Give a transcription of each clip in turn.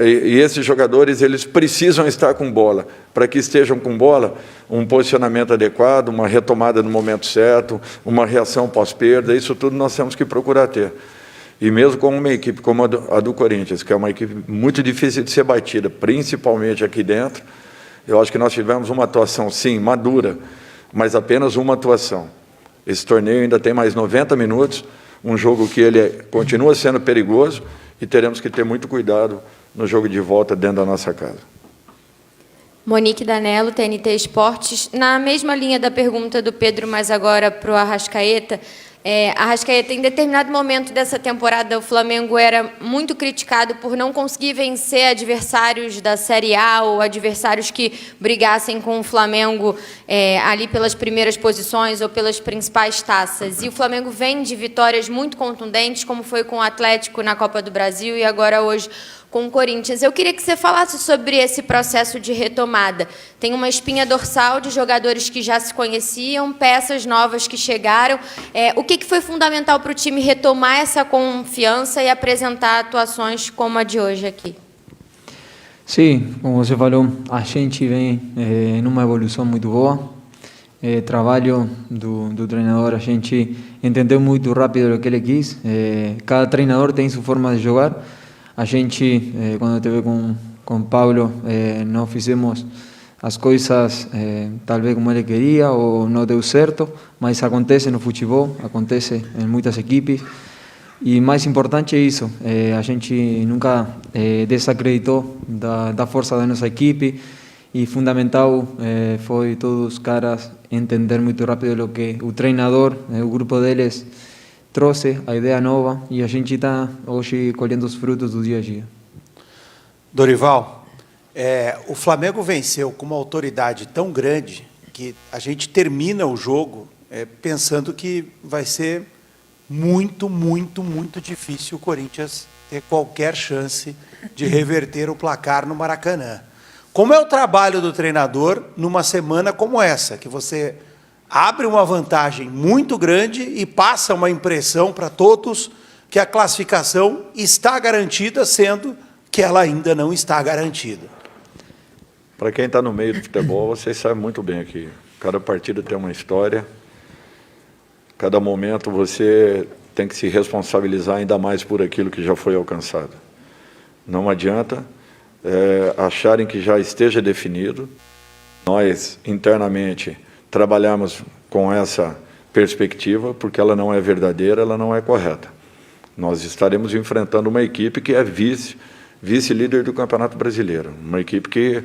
E esses jogadores, eles precisam estar com bola. Para que estejam com bola, um posicionamento adequado, uma retomada no momento certo, uma reação pós-perda, isso tudo nós temos que procurar ter. E mesmo com uma equipe como a do Corinthians, que é uma equipe muito difícil de ser batida, principalmente aqui dentro, eu acho que nós tivemos uma atuação, sim, madura, mas apenas uma atuação. Esse torneio ainda tem mais 90 minutos, um jogo que ele continua sendo perigoso e teremos que ter muito cuidado no jogo de volta dentro da nossa casa. Monique Danello, TNT Esportes. Na mesma linha da pergunta do Pedro, mas agora para o Arrascaeta, Arrascaeta, em determinado momento dessa temporada, o Flamengo era muito criticado por não conseguir vencer adversários da Série A ou adversários que brigassem com o Flamengo ali pelas primeiras posições ou pelas principais taças. E o Flamengo vem de vitórias muito contundentes, como foi com o Atlético na Copa do Brasil e agora hoje com o Corinthians. Eu queria que você falasse sobre esse processo de retomada. Tem uma espinha dorsal de jogadores que já se conheciam, peças novas que chegaram. O que foi fundamental para o time retomar essa confiança e apresentar atuações como a de hoje aqui? Sim, como você falou, a gente vem em uma evolução muito boa. Trabalho do treinador, a gente entendeu muito rápido o que ele quis. Cada treinador tem sua forma de jogar. A gente, quando esteve com o Paulo, não fizemos as coisas talvez como ele queria ou não deu certo, mas acontece no futebol, acontece em muitas equipes. E mais importante é isso, a gente nunca desacreditou da força da nossa equipe e fundamental foi todos os caras entender muito rápido o que o treinador, o grupo deles, trouxe a ideia nova e a gente está hoje colhendo os frutos do dia a dia. Dorival, o Flamengo venceu com uma autoridade tão grande que a gente termina o jogo pensando que vai ser muito, muito, muito difícil o Corinthians ter qualquer chance de reverter o placar no Maracanã. Como é o trabalho do treinador numa semana como essa, que você abre uma vantagem muito grande e passa uma impressão para todos que a classificação está garantida, sendo que ela ainda não está garantida? Para quem está no meio do futebol, vocês sabem muito bem que cada partida tem uma história, cada momento você tem que se responsabilizar ainda mais por aquilo que já foi alcançado. Não adianta acharem que já esteja definido. Nós, internamente, trabalhamos com essa perspectiva, porque ela não é verdadeira, ela não é correta. Nós estaremos enfrentando uma equipe que é vice-líder do Campeonato Brasileiro, uma equipe que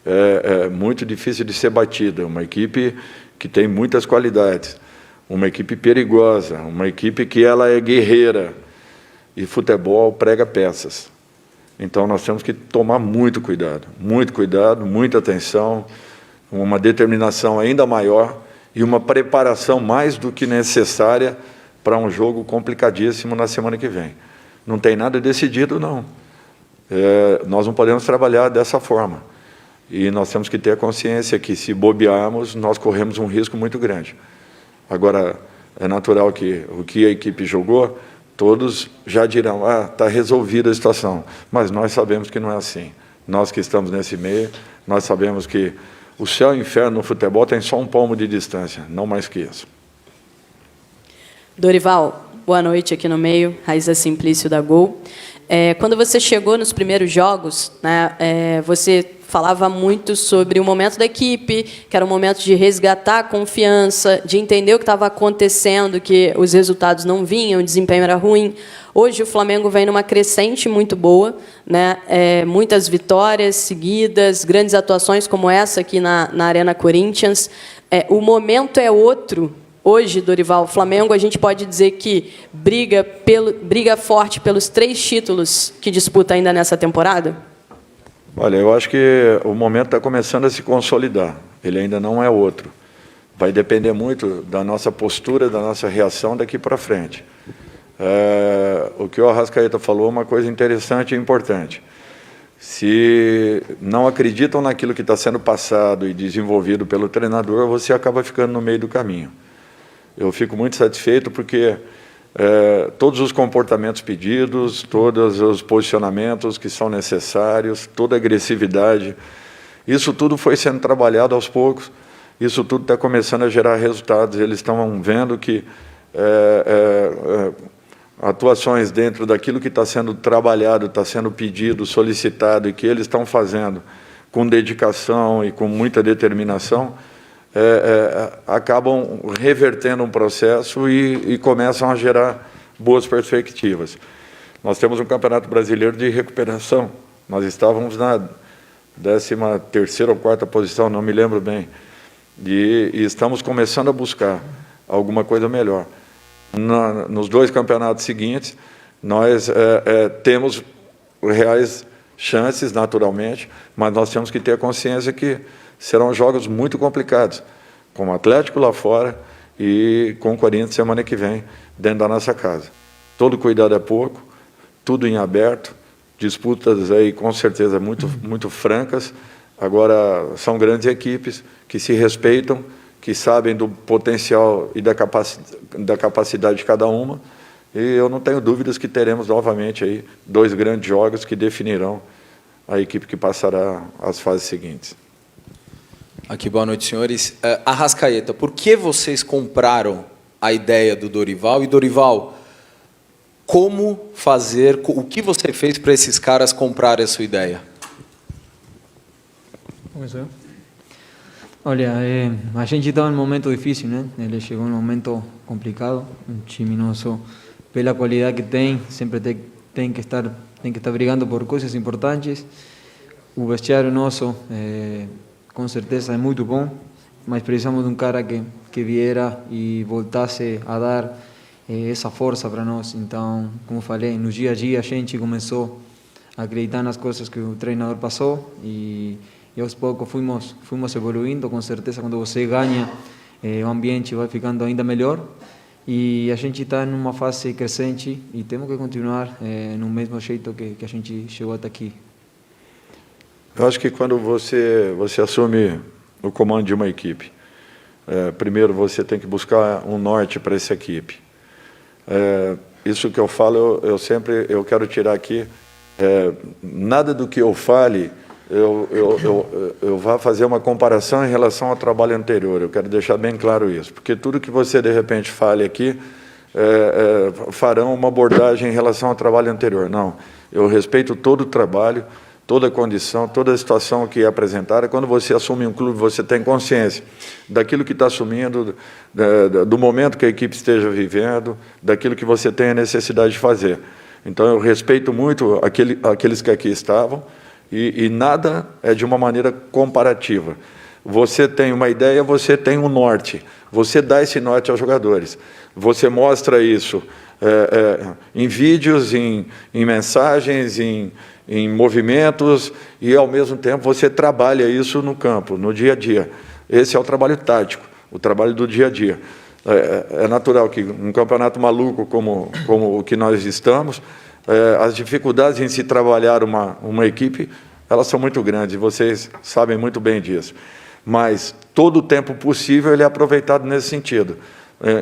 é muito difícil de ser batida, uma equipe que tem muitas qualidades, uma equipe perigosa, uma equipe que ela é guerreira, e futebol prega peças. Então, nós temos que tomar muito cuidado, muita atenção, uma determinação ainda maior e uma preparação mais do que necessária para um jogo complicadíssimo na semana que vem. Não tem nada decidido, não. Nós não podemos trabalhar dessa forma. E nós temos que ter a consciência que, se bobearmos, nós corremos um risco muito grande. Agora, é natural que o que a equipe jogou, todos já dirão, está resolvida a situação. Mas nós sabemos que não é assim. Nós que estamos nesse meio, nós sabemos que o céu e o inferno no futebol tem só um palmo de distância, não mais que isso. Dorival, boa noite aqui no meio, Raíssa Simplício da Gol. Quando você chegou nos primeiros jogos, né, você falava muito sobre o momento da equipe, que era um momento de resgatar a confiança, de entender o que estava acontecendo, que os resultados não vinham, o desempenho era ruim. Hoje o Flamengo vem numa crescente muito boa, né? Muitas vitórias seguidas, grandes atuações como essa aqui na Arena Corinthians. O momento é outro. Hoje, Dorival, o Flamengo, a gente pode dizer que briga forte pelos 3 títulos que disputa ainda nessa temporada? Olha, eu acho que o momento está começando a se consolidar. Ele ainda não é outro. Vai depender muito da nossa postura, da nossa reação daqui para frente. O que o Arrascaeta falou é uma coisa interessante e importante. Se não acreditam naquilo que está sendo passado e desenvolvido pelo treinador, você acaba ficando no meio do caminho. Eu fico muito satisfeito porque todos os comportamentos pedidos, todos os posicionamentos que são necessários, toda a agressividade. Isso tudo foi sendo trabalhado aos poucos, isso tudo está começando a gerar resultados. Eles estão vendo que atuações dentro daquilo que está sendo trabalhado, está sendo pedido, solicitado, e que eles estão fazendo com dedicação e com muita determinação, acabam revertendo um processo e começam a gerar boas perspectivas. Nós temos um Campeonato Brasileiro de recuperação. Nós estávamos na 13ª ou 4ª posição, não me lembro bem, e estamos começando a buscar alguma coisa melhor. Nos 2 campeonatos seguintes, nós temos reais chances, naturalmente, mas nós temos que ter a consciência que serão jogos muito complicados, com o Atlético lá fora e com o Corinthians semana que vem, dentro da nossa casa. Todo cuidado é pouco, tudo em aberto, disputas aí com certeza muito francas. Agora, são grandes equipes que se respeitam, que sabem do potencial e da capacidade de cada uma, e eu não tenho dúvidas que teremos novamente aí 2 grandes jogos que definirão a equipe que passará às fases seguintes. Aqui, boa noite, senhores. Arrascaeta, por que vocês compraram a ideia do Dorival? E, Dorival, como fazer, o que você fez para esses caras comprarem a sua ideia? Começou? Olha, a gente estava em um momento difícil, né? Ele chegou em um momento complicado. Um time nosso, pela qualidade que tem, sempre tem que estar brigando por coisas importantes. O vestiário nosso, com certeza, é muito bom, mas precisamos de um cara que viera e voltasse a dar essa força para nós. Então, como falei, no dia a dia a gente começou a acreditar nas coisas que o treinador passou e aos poucos fomos evoluindo. Com certeza, quando você ganha, o ambiente vai ficando ainda melhor, e a gente está em uma fase crescente e temos que continuar no mesmo jeito que a gente chegou até aqui. Eu acho que quando você assume o comando de uma equipe, primeiro você tem que buscar um norte para essa equipe. Isso que eu falo, eu quero tirar aqui, nada do que eu fale, eu vá fazer uma comparação em relação ao trabalho anterior. Eu quero deixar bem claro isso, porque tudo que você, de repente, fale aqui, farão uma abordagem em relação ao trabalho anterior. Não, eu respeito todo o trabalho, toda a condição, toda a situação que é apresentada. Quando você assume um clube, você tem consciência daquilo que está assumindo, do momento que a equipe esteja vivendo, daquilo que você tem a necessidade de fazer. Então, eu respeito muito aqueles que aqui estavam, e nada é de uma maneira comparativa. Você tem uma ideia, você tem um norte, você dá esse norte aos jogadores. Você mostra isso em vídeos, em mensagens, em movimentos, e, ao mesmo tempo, você trabalha isso no campo, no dia a dia. Esse é o trabalho tático, o trabalho do dia a dia. É natural que, num campeonato maluco como o que nós estamos, as dificuldades em se trabalhar uma equipe, elas são muito grandes, e vocês sabem muito bem disso. Mas todo o tempo possível ele é aproveitado nesse sentido,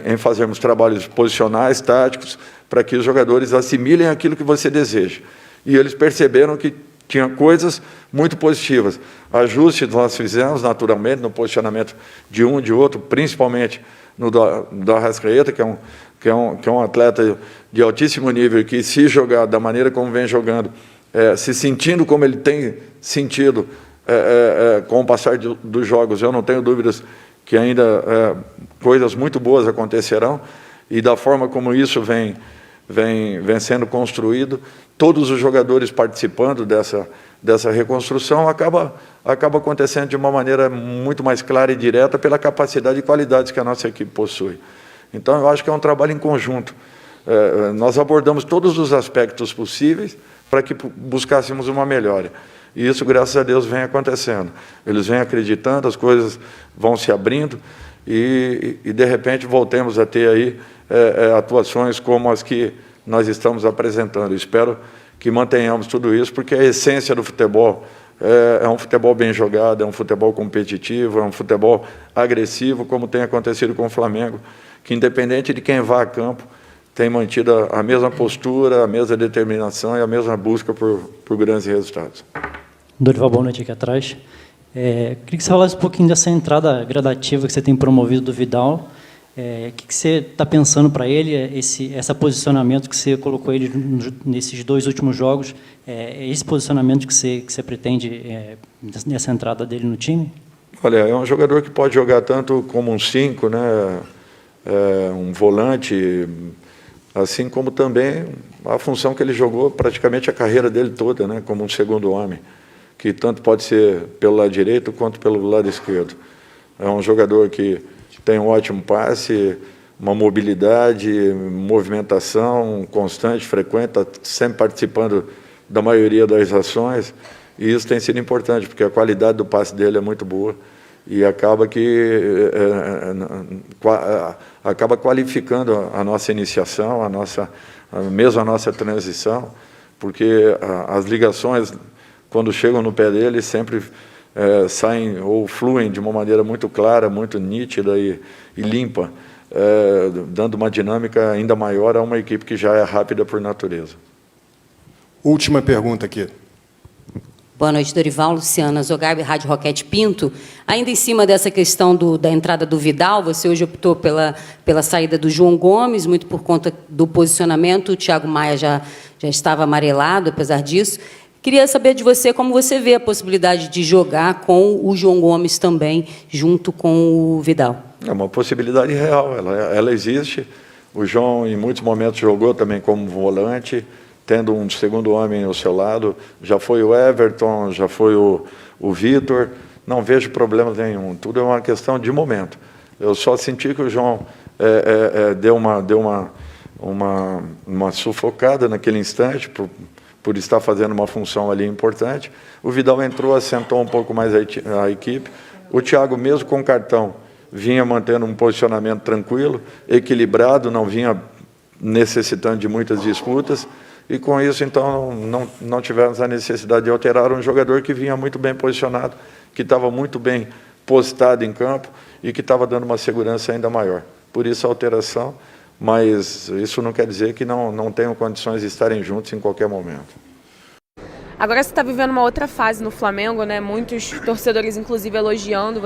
em fazermos trabalhos posicionais, táticos, para que os jogadores assimilem aquilo que você deseja. E eles perceberam que tinha coisas muito positivas. Ajustes nós fizemos, naturalmente, no posicionamento de um e de outro, principalmente no do Arrascaeta, que é um atleta de altíssimo nível, que, se jogar da maneira como vem jogando, se sentindo como ele tem sentido com o passar dos jogos, eu não tenho dúvidas que ainda coisas muito boas acontecerão, e da forma como isso vem sendo construído, todos os jogadores participando dessa reconstrução, acaba acontecendo de uma maneira muito mais clara e direta pela capacidade e qualidades que a nossa equipe possui. Então, eu acho que é um trabalho em conjunto. Nós abordamos todos os aspectos possíveis para que buscássemos uma melhora. E isso, graças a Deus, vem acontecendo. Eles vêm acreditando, as coisas vão se abrindo, e de repente, voltemos a ter aí atuações como as que nós estamos apresentando. Espero que mantenhamos tudo isso, porque a essência do futebol é um futebol bem jogado, é um futebol competitivo, é um futebol agressivo, como tem acontecido com o Flamengo, que, independente de quem vá a campo, tem mantido a mesma postura, a mesma determinação e a mesma busca por grandes resultados. Dorival, boa noite aqui atrás. Queria que você falasse um pouquinho dessa entrada gradativa que você tem promovido do Vidal. O que você está pensando para ele, esse posicionamento que você colocou ele nesses 2 últimos jogos, esse posicionamento que você pretende nessa entrada dele no time? Olha, é um jogador que pode jogar tanto como um 5, né, um volante, assim como também a função que ele jogou praticamente a carreira dele toda, né, como um segundo homem, que tanto pode ser pelo lado direito quanto pelo lado esquerdo. É um jogador que tem um ótimo passe, uma mobilidade, movimentação constante, frequente, está sempre participando da maioria das ações, e isso tem sido importante, porque a qualidade do passe dele é muito boa, e acaba acaba qualificando a nossa iniciação, mesmo a nossa transição, porque as ligações, quando chegam no pé dele, sempre saem ou fluem de uma maneira muito clara, muito nítida e limpa, dando uma dinâmica ainda maior a uma equipe que já é rápida por natureza. Última pergunta aqui. Boa noite, Dorival. Luciana Zogarbi, Rádio Roquete Pinto. Ainda em cima dessa questão da entrada do Vidal, você hoje optou pela saída do João Gomes, muito por conta do posicionamento. O Thiago Maia já estava amarelado, apesar disso. Queria saber de você como você vê a possibilidade de jogar com o João Gomes também, junto com o Vidal. É uma possibilidade real, ela existe. O João, em muitos momentos, jogou também como volante, tendo um segundo homem ao seu lado. Já foi o Everton, já foi o Vitor. Não vejo problema nenhum. Tudo é uma questão de momento. Eu só senti que o João deu uma sufocada naquele instante, por estar fazendo uma função ali importante. O Vidal entrou, assentou um pouco mais a equipe. O Thiago, mesmo com cartão, vinha mantendo um posicionamento tranquilo, equilibrado, não vinha necessitando de muitas disputas, e com isso, então, não tivemos a necessidade de alterar um jogador que vinha muito bem posicionado, que estava muito bem postado em campo e que estava dando uma segurança ainda maior. Por isso a alteração, mas isso não quer dizer que não tenham condições de estarem juntos em qualquer momento. Agora você está vivendo uma outra fase no Flamengo, né? Muitos torcedores, inclusive, elogiando